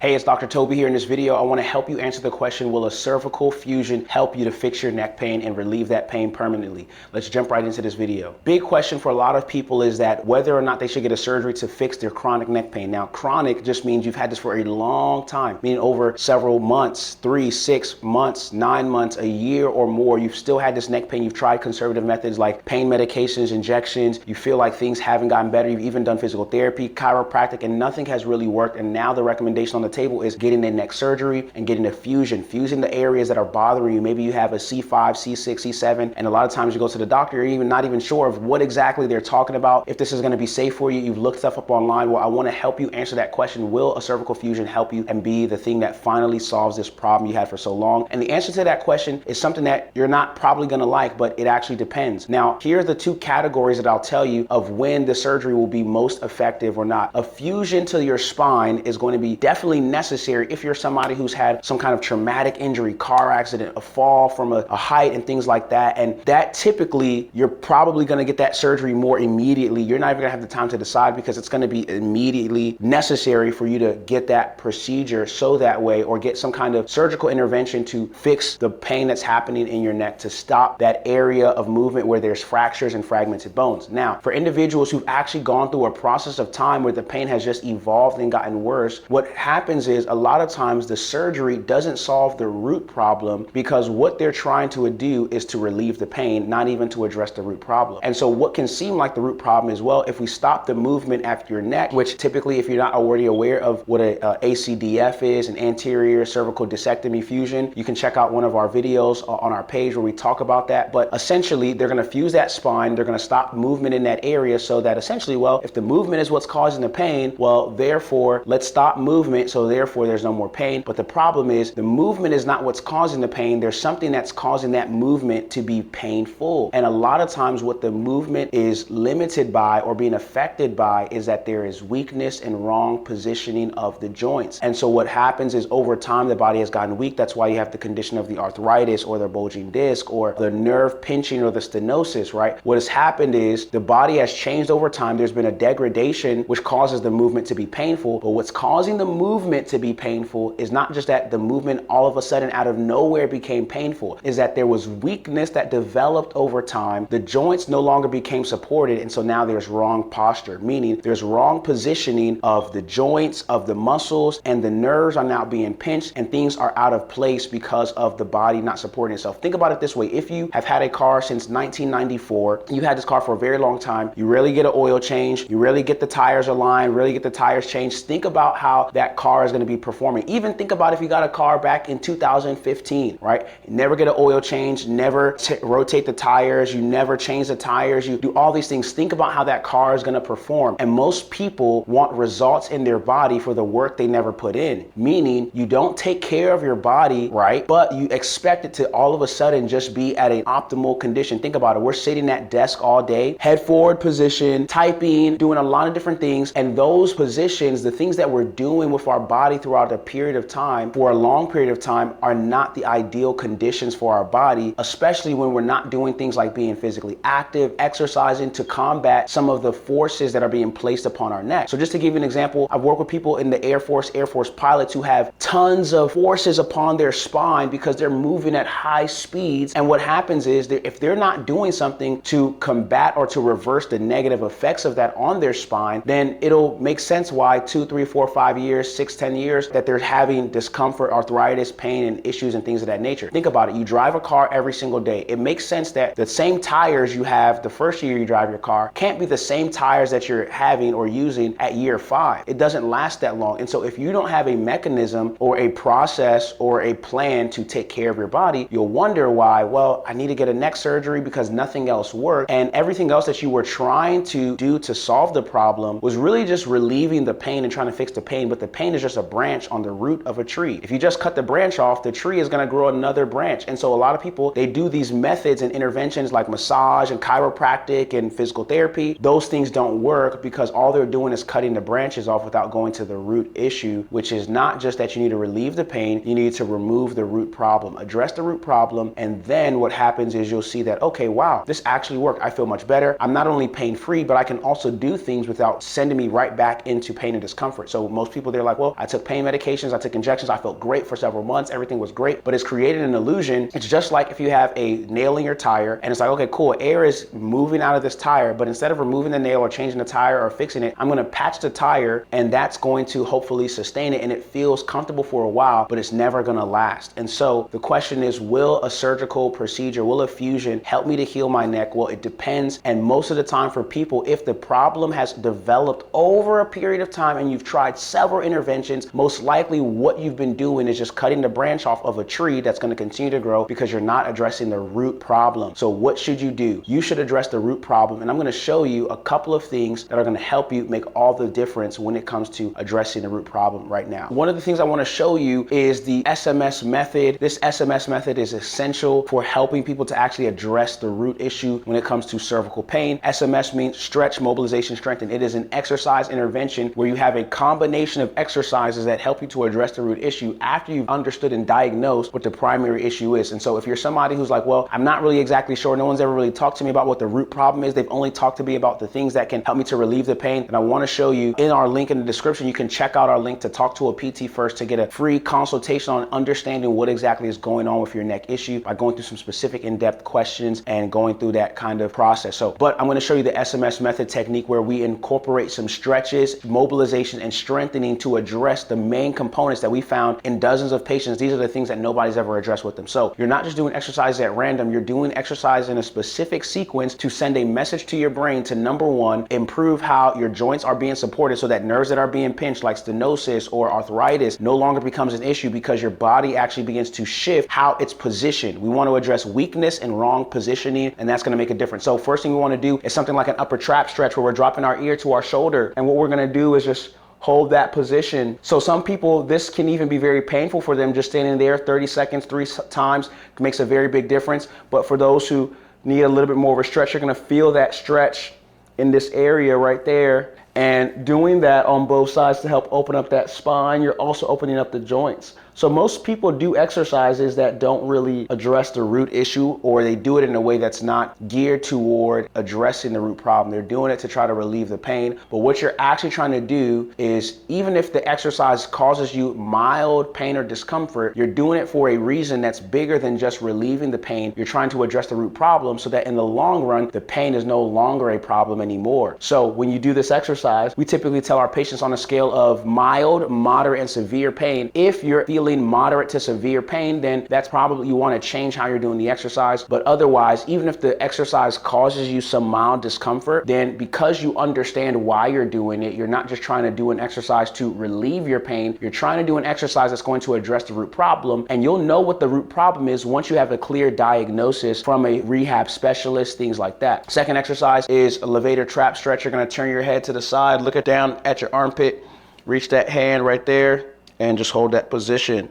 Hey, it's Dr. Toby here. In this video, I want to help you answer the question, will a cervical fusion help you to fix your neck pain and relieve that pain permanently? Let's jump right into this video. Big question for a lot of people is that whether or not they should get a surgery to fix their chronic neck pain. Now, chronic just means you've had this for a long time, meaning over several months, 3, 6 months, 9 months, a year or more. You've still had this neck pain. You've tried conservative methods like pain medications, injections. You feel like things haven't gotten better. You've even done physical therapy, chiropractic, and nothing has really worked. And now the recommendation on the table is getting a neck surgery and getting a fusion, fusing the areas that are bothering you. Maybe you have a C5, C6, C7, and a lot of times you go to the doctor, you're even not even sure of what exactly they're talking about, if this is going to be safe for you. You've looked stuff up online. Well, I want to help you answer that question. Will a cervical fusion help you and be the thing that finally solves this problem you had for so long? And the answer to that question is something that you're not probably going to like, but it actually depends. Now, here are the two categories that I'll tell you of when the surgery will be most effective or not. A fusion to your spine is going to be definitely necessary if you're somebody who's had some kind of traumatic injury, car accident, a fall from a height and things like that. And that typically, you're probably going to get that surgery more immediately. You're not even going to have the time to decide because it's going to be immediately necessary for you to get that procedure so that way, or get some kind of surgical intervention to fix the pain that's happening in your neck, to stop that area of movement where there's fractures and fragmented bones. Now, for individuals who've actually gone through a process of time where the pain has just evolved and gotten worse, what happens is a lot of times the surgery doesn't solve the root problem, because what they're trying to do is to relieve the pain, not even to address the root problem. And so what can seem like the root problem is, well, if we stop the movement at your neck, which typically, if you're not already aware of what a ACDF is, an anterior cervical discectomy fusion, you can check out one of our videos on our page where we talk about that. But essentially, they're going to fuse that spine. They're going to stop movement in that area so that essentially, well, if the movement is what's causing the pain, well, therefore, let's stop movement. So therefore, there's no more pain. But the problem is the movement is not what's causing the pain. There's something that's causing that movement to be painful. And a lot of times what the movement is limited by or being affected by is that there is weakness and wrong positioning of the joints. And so what happens is over time, the body has gotten weak. That's why you have the condition of the arthritis or the bulging disc or the nerve pinching or the stenosis, right? What has happened is the body has changed over time. There's been a degradation which causes the movement to be painful. But what's causing the movement to be painful is not just that the movement all of a sudden out of nowhere became painful, is that there was weakness that developed over time. The joints no longer became supported, and so now there's wrong posture, meaning there's wrong positioning of the joints, of the muscles, and the nerves are now being pinched, and things are out of place because of the body not supporting itself. Think about it this way. If you have had a car since 1994, you had this car for a very long time, you rarely get an oil change, you rarely get the tires aligned, rarely get the tires changed. Think about how that car is going to be performing. Even think about if you got a car back in 2015, right? You never get an oil change, never rotate the tires, you never change the tires, you do all these things. Think about how that car is going to perform. And most people want results in their body for the work they never put in, meaning you don't take care of your body, right? But you expect it to all of a sudden just be at an optimal condition. Think about it. We're sitting at desk all day, head forward position, typing, doing a lot of different things. And those positions, the things that we're doing with our body throughout a period of time, for a long period of time, are not the ideal conditions for our body, especially when we're not doing things like being physically active, exercising to combat some of the forces that are being placed upon our neck. So just to give you an example, I've worked with people in the Air Force pilots who have tons of forces upon their spine because they're moving at high speeds. And what happens is that if they're not doing something to combat or to reverse the negative effects of that on their spine, then it'll make sense why 2, 3, 4, 5 years, 6, 10 years that they're having discomfort, arthritis, pain, and issues and things of that nature. Think about it. You drive a car every single day. It makes sense that the same tires you have the first year you drive your car can't be the same tires that you're having or using at year 5. It doesn't last that long. And so if you don't have a mechanism or a process or a plan to take care of your body, you'll wonder why, well, I need to get a neck surgery because nothing else worked. And everything else that you were trying to do to solve the problem was really just relieving the pain and trying to fix the pain. But the pain is just a branch on the root of a tree. If you just cut the branch off, the tree is going to grow another branch. And so a lot of people, they do these methods and interventions like massage and chiropractic and physical therapy. Those things don't work because all they're doing is cutting the branches off without going to the root issue, which is not just that you need to relieve the pain, you need to remove the root problem, address the root problem. And then what happens is you'll see that, okay, wow, this actually worked. I feel much better. I'm not only pain free, but I can also do things without sending me right back into pain and discomfort. So most people, they're like, well, hospital. I took pain medications, I took injections. I felt great for several months. Everything was great, but it's created an illusion. It's just like if you have a nail in your tire and it's like, okay, cool, air is moving out of this tire, but instead of removing the nail or changing the tire or fixing it, I'm going to patch the tire, and that's going to hopefully sustain it, and it feels comfortable for a while, but it's never going to last. And so the question is, will a surgical procedure, will a fusion help me to heal my neck? Well, it depends. And most of the time for people, if the problem has developed over a period of time and you've tried several interventions, most likely what you've been doing is just cutting the branch off of a tree that's going to continue to grow because you're not addressing the root problem. So what should you do? You should address the root problem. And I'm going to show you a couple of things that are going to help you make all the difference when it comes to addressing the root problem right now. One of the things I want to show you is the SMS method. This SMS method is essential for helping people to actually address the root issue when it comes to cervical pain. SMS means stretch, mobilization, strengthen. It is an exercise intervention where you have a combination of exercises that help you to address the root issue after you've understood and diagnosed what the primary issue is. And so if you're somebody who's like, well, I'm not really exactly sure, no one's ever really talked to me about what the root problem is, they've only talked to me about the things that can help me to relieve the pain, and I want to show you in our link in the description, you can check out our link to talk to a PT first to get a free consultation on understanding what exactly is going on with your neck issue by going through some specific in-depth questions and going through that kind of process. But I'm going to show you the SMS method technique where we incorporate some stretches, mobilization, and strengthening to address the main components that we found in dozens of patients. These are the things that nobody's ever addressed with them. So you're not just doing exercises at random, you're doing exercise in a specific sequence to send a message to your brain to, number one, improve how your joints are being supported so that nerves that are being pinched like stenosis or arthritis no longer becomes an issue because your body actually begins to shift how it's positioned. We want to address weakness and wrong positioning, and that's going to make a difference. So first thing we want to do is something like an upper trap stretch where we're dropping our ear to our shoulder, and what we're going to do is just hold that position. So some people, this can even be very painful for them, just standing there 30 seconds, 3 times makes a very big difference. But for those who need a little bit more of a stretch, you're going to feel that stretch in this area right there. And doing that on both sides to help open up that spine, you're also opening up the joints. So most people do exercises that don't really address the root issue, or they do it in a way that's not geared toward addressing the root problem. They're doing it to try to relieve the pain. But what you're actually trying to do is, even if the exercise causes you mild pain or discomfort, you're doing it for a reason that's bigger than just relieving the pain. You're trying to address the root problem so that in the long run, the pain is no longer a problem anymore. So when you do this exercise, we typically tell our patients on a scale of mild, moderate, and severe pain. If you're feeling moderate to severe pain, then that's probably, you want to change how you're doing the exercise. But otherwise, even if the exercise causes you some mild discomfort, then because you understand why you're doing it, you're not just trying to do an exercise to relieve your pain, you're trying to do an exercise that's going to address the root problem. And you'll know what the root problem is once you have a clear diagnosis from a rehab specialist, things like that. Second exercise is a levator trap stretch. You're going to turn your head to the side, look down at your armpit, reach that hand right there, and just hold that position,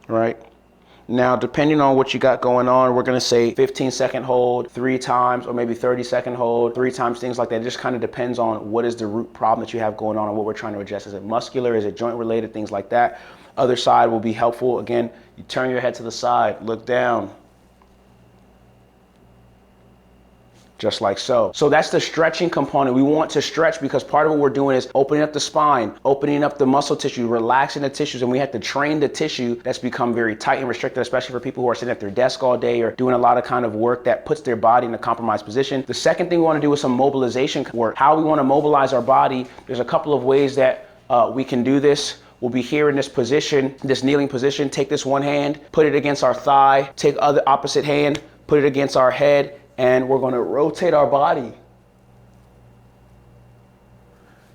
right? Now, depending on what you got going on, we're going to say 15-second hold 3 times, or maybe 30-second hold 3 times, things like that. It just kind of depends on what is the root problem that you have going on and what we're trying to address. Is it muscular? Is it joint related? Things like that. Other side will be helpful. Again, you turn your head to the side, look down. Just like so. So that's the stretching component. We want to stretch because part of what we're doing is opening up the spine, opening up the muscle tissue, relaxing the tissues, and we have to train the tissue that's become very tight and restricted, especially for people who are sitting at their desk all day or doing a lot of kind of work that puts their body in a compromised position. The second thing we want to do is some mobilization work. How we want to mobilize our body. There's a couple of ways that we can do this. We'll be here in this position, this kneeling position. Take this one hand, put it against our thigh, take other opposite hand, put it against our head, and we're going to rotate our body.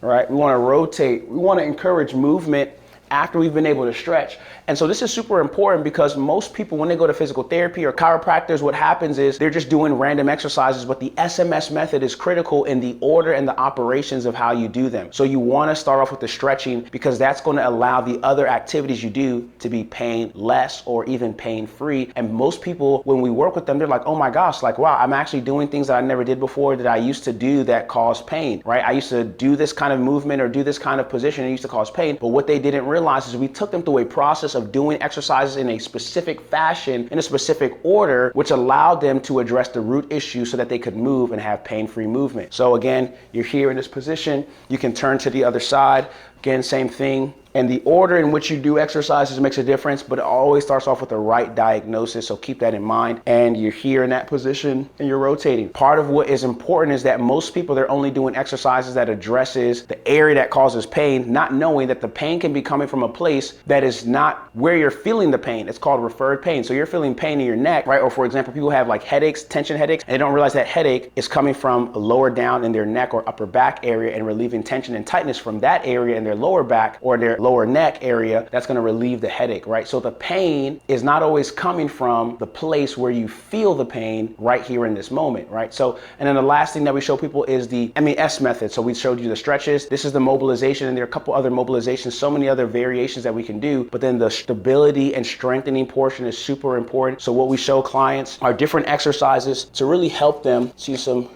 Right? We want to rotate. We want to encourage movement after we've been able to stretch. And so this is super important because most people, when they go to physical therapy or chiropractors, what happens is they're just doing random exercises, but the SMS method is critical in the order and the operations of how you do them. So you want to start off with the stretching because that's going to allow the other activities you do to be painless or even pain-free. And most people, when we work with them, they're like, oh my gosh, like, wow, I'm actually doing things that I never did before that I used to do that caused pain, right? I used to do this kind of movement or do this kind of position and it used to cause pain. But what they didn't realize is we took them through a process of doing exercises in a specific fashion, in a specific order, which allowed them to address the root issue so that they could move and have pain-free movement. So again, you're here in this position. You can turn to the other side, Again, same thing. And the order in which you do exercises makes a difference, but it always starts off with the right diagnosis. So keep that in mind. And you're here in that position and you're rotating. Part of what is important is that most people, they're only doing exercises that addresses the area that causes pain, not knowing that the pain can be coming from a place that is not where you're feeling the pain. It's called referred pain. So you're feeling pain in your neck, right? Or for example, people have like headaches, tension headaches, and they don't realize that headache is coming from lower down in their neck or upper back area and relieving tension and tightness from that area in their lower back or their lower neck area. That's going to relieve the headache, right? So the pain is not always coming from the place where you feel the pain right here in this moment, right? So, and then the last thing that we show people is the MES method. So we showed you the stretches. This is the mobilization, and there are a couple other mobilizations, so many other variations that we can do, but then the stability and strengthening portion is super important. So what we show clients are different exercises to really help them. See some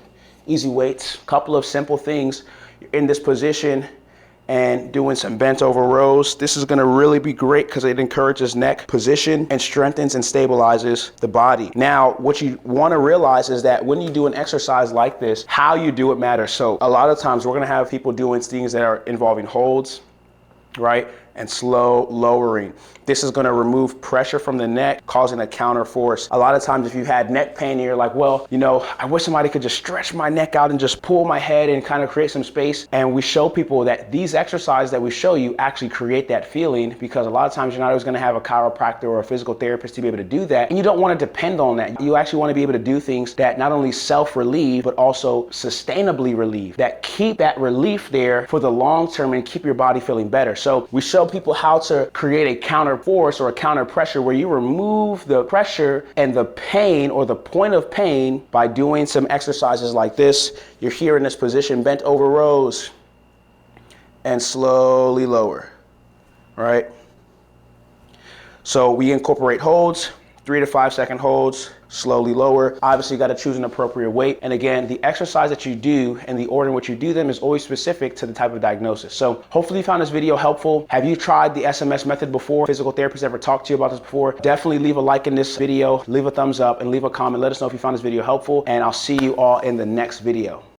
easy weights, couple of simple things. You're in this position and doing some bent over rows. This is gonna really be great because it encourages neck position and strengthens and stabilizes the body. Now, what you wanna realize is that when you do an exercise like this, how you do it matters. So a lot of times we're gonna have people doing things that are involving holds, right? And slow lowering. This is gonna remove pressure from the neck, causing a counter force. A lot of times if you've had neck pain and you're like, well, you know, I wish somebody could just stretch my neck out and just pull my head and kind of create some space. And we show people that these exercises that we show you actually create that feeling, because a lot of times you're not always gonna have a chiropractor or a physical therapist to be able to do that. And you don't wanna depend on that. You actually wanna be able to do things that not only self-relieve, but also sustainably relieve, that keep that relief there for the long term and keep your body feeling better. So we show people how to create a counter force or a counter pressure where you remove the pressure and the pain or the point of pain by doing some exercises like this. You're here in this position, bent over rows, and slowly lower, right? So we incorporate holds, 3 to 5 second holds, slowly lower. Obviously you got to choose an appropriate weight. And again, the exercise that you do and the order in which you do them is always specific to the type of diagnosis. So hopefully you found this video helpful. Have you tried the SMS method before? Physical therapists ever talked to you about this before? Definitely leave a like in this video, leave a thumbs up, and leave a comment. Let us know if you found this video helpful, and I'll see you all in the next video.